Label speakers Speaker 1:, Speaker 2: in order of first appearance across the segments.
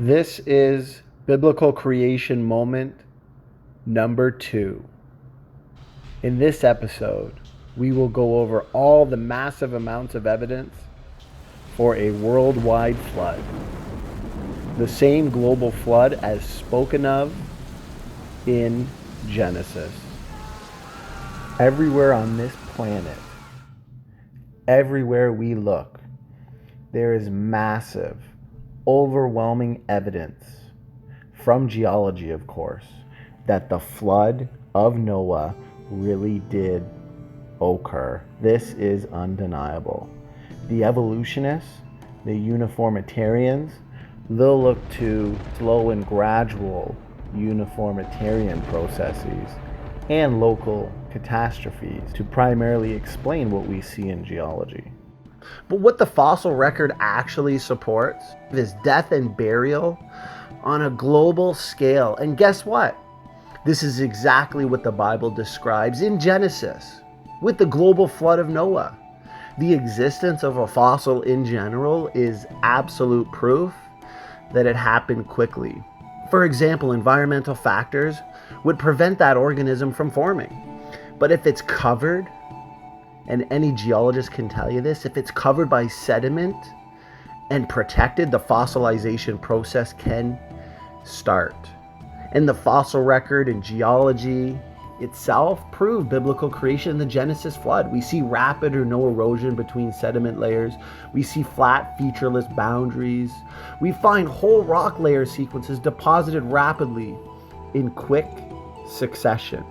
Speaker 1: This is Biblical Creation Moment number 2. In this episode, we will go over all the massive amounts of evidence for a worldwide flood. The same global flood as spoken of in Genesis. Everywhere on this planet, everywhere we look, there is massive, overwhelming evidence from geology, of course, that the flood of Noah really did occur. This is undeniable. The evolutionists, the uniformitarians, they'll look to slow and gradual uniformitarian processes and local catastrophes to primarily explain what we see in geology. But what the fossil record actually supports is death and burial on a global scale. And guess what? This is exactly what the Bible describes in Genesis with the global flood of Noah. The existence of a fossil in general is absolute proof that it happened quickly. For example, environmental factors would prevent that organism from forming. But if it's covered, and any geologist can tell you this, if it's covered by sediment and protected, the fossilization process can start. And the fossil record and geology itself prove biblical creation in the Genesis flood. We see rapid or no erosion between sediment layers. We see flat, featureless boundaries. We find whole rock layer sequences deposited rapidly in quick succession.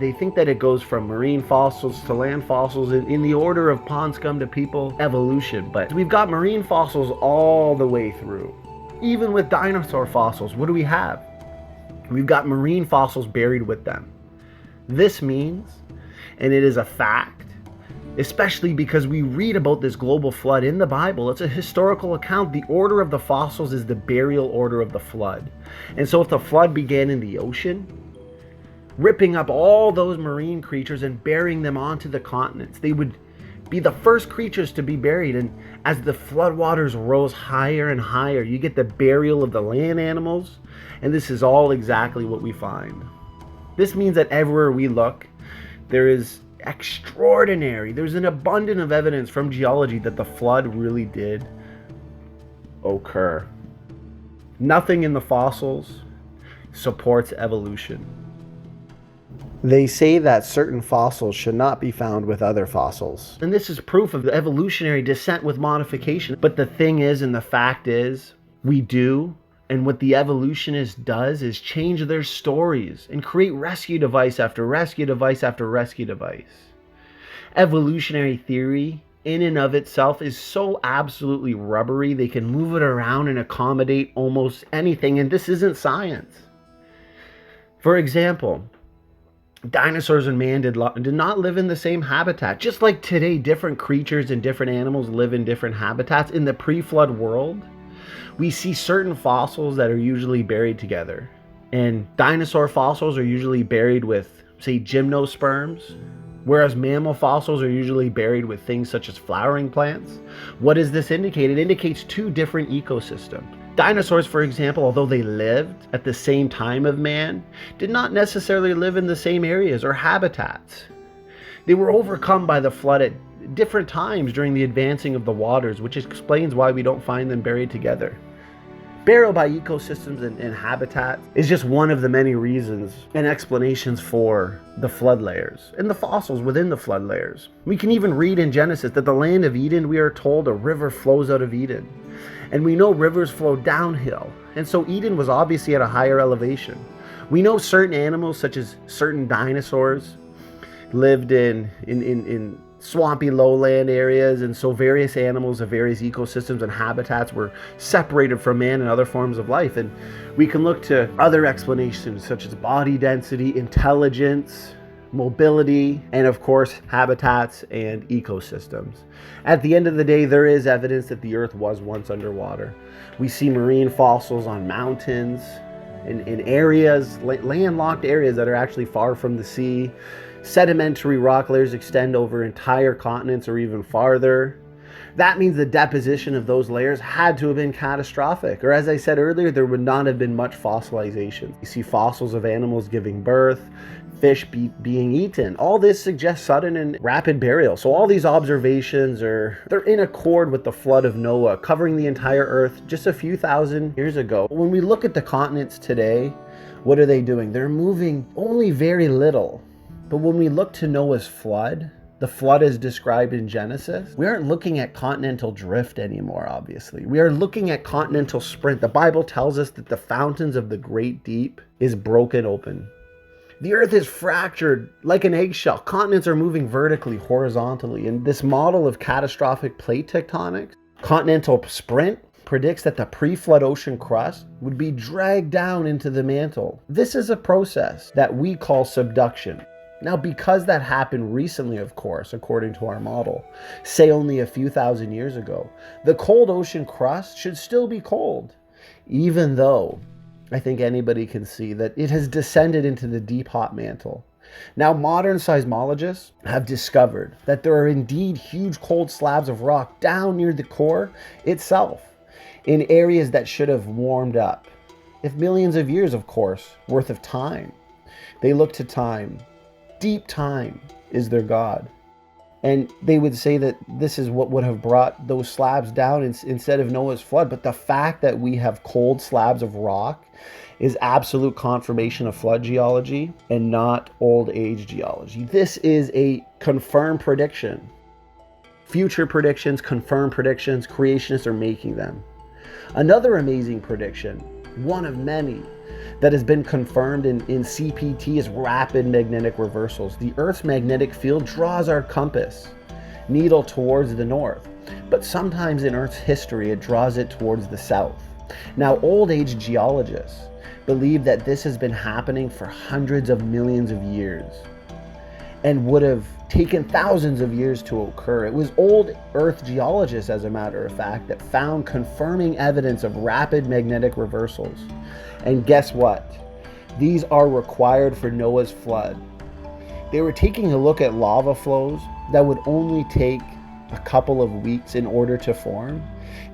Speaker 1: They think that it goes from marine fossils to land fossils in the order of pond scum to people evolution. But we've got marine fossils all the way through. Even with dinosaur fossils, what do we have? We've got marine fossils buried with them. This means, and it is a fact, especially because we read about this global flood in the Bible, it's a historical account. The order of the fossils is the burial order of the flood. And so if the flood began in the ocean, ripping up all those marine creatures and burying them onto the continents, they would be the first creatures to be buried. And as the floodwaters rose higher and higher, you get the burial of the land animals. And this is all exactly what we find. This means that everywhere we look, there's an abundance of evidence from geology that the flood really did occur. Nothing in the fossils supports evolution. They say that certain fossils should not be found with other fossils. And this is proof of the evolutionary descent with modification. But the thing is, and the fact is, we do. And what the evolutionist does is change their stories and create rescue device after rescue device after rescue device. Evolutionary theory in and of itself is so absolutely rubbery, they can move it around and accommodate almost anything. And this isn't science. For example, dinosaurs and man did not live in the same habitat. Just like today, different creatures and different animals live in different habitats. In the pre-flood world, we see certain fossils that are usually buried together. And dinosaur fossils are usually buried with, say, gymnosperms, whereas mammal fossils are usually buried with things such as flowering plants. What does this indicate? It indicates two different ecosystems. Dinosaurs, for example, although they lived at the same time of man, did not necessarily live in the same areas or habitats. They were overcome by the flood at different times during the advancing of the waters, which explains why we don't find them buried together. Burial by ecosystems and habitats is just one of the many reasons and explanations for the flood layers and the fossils within the flood layers. We can even read in Genesis that the land of Eden, we are told, a river flows out of Eden. And we know rivers flow downhill. And so Eden was obviously at a higher elevation. We know certain animals, such as certain dinosaurs, lived in swampy lowland areas, and so various animals of various ecosystems and habitats were separated from man and other forms of life. And we can look to other explanations such as body density, intelligence, mobility, and of course habitats and ecosystems. At the end of the day, there is evidence that the earth was once underwater. We see marine fossils on mountains, in areas, landlocked areas that are actually far from the sea. Sedimentary rock layers extend over entire continents or even farther. That means the deposition of those layers had to have been catastrophic. Or as I said earlier, there would not have been much fossilization. You see fossils of animals giving birth, fish being eaten. All this suggests sudden and rapid burial. So all these observations they're in accord with the flood of Noah, covering the entire earth just a few thousand years ago. When we look at the continents today, what are they doing? They're moving only very little. But when we look to Noah's flood, the flood is described in Genesis, we aren't looking at continental drift anymore, obviously. We are looking at continental sprint. The Bible tells us that the fountains of the great deep is broken open. The earth is fractured like an eggshell. Continents are moving vertically, horizontally. And this model of catastrophic plate tectonics, continental sprint, predicts that the pre-flood ocean crust would be dragged down into the mantle. This is a process that we call subduction. Now, because that happened recently, of course, according to our model, say only a few thousand years ago, the cold ocean crust should still be cold, even though I think anybody can see that it has descended into the deep hot mantle. Now, modern seismologists have discovered that there are indeed huge cold slabs of rock down near the core itself in areas that should have warmed up. If millions of years, of course, worth of time. They look to time. Deep time is their God. And they would say that this is what would have brought those slabs down instead of Noah's flood. But the fact that we have cold slabs of rock is absolute confirmation of flood geology and not old age geology. This is a confirmed prediction. Future predictions, confirmed predictions, creationists are making them. Another amazing prediction, one of many, that has been confirmed in CPT is rapid magnetic reversals. The Earth's magnetic field draws our compass needle towards the north, but sometimes in Earth's history it draws it towards the south. Now, old age geologists believe that this has been happening for hundreds of millions of years and would have taken thousands of years to occur. It was old Earth geologists, as a matter of fact, that found confirming evidence of rapid magnetic reversals. And guess what? These are required for Noah's flood. They were taking a look at lava flows that would only take a couple of weeks in order to form.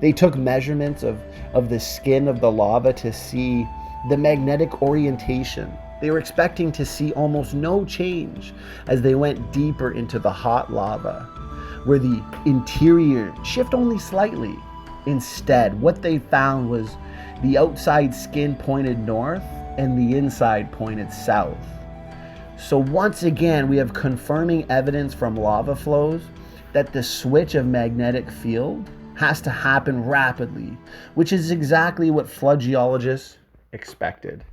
Speaker 1: They took measurements of the skin of the lava to see the magnetic orientation. They were expecting to see almost no change as they went deeper into the hot lava, where the interior shift only slightly. Instead, what they found was the outside skin pointed north and the inside pointed south. So once again, we have confirming evidence from lava flows that the switch of magnetic field has to happen rapidly, which is exactly what flood geologists expected.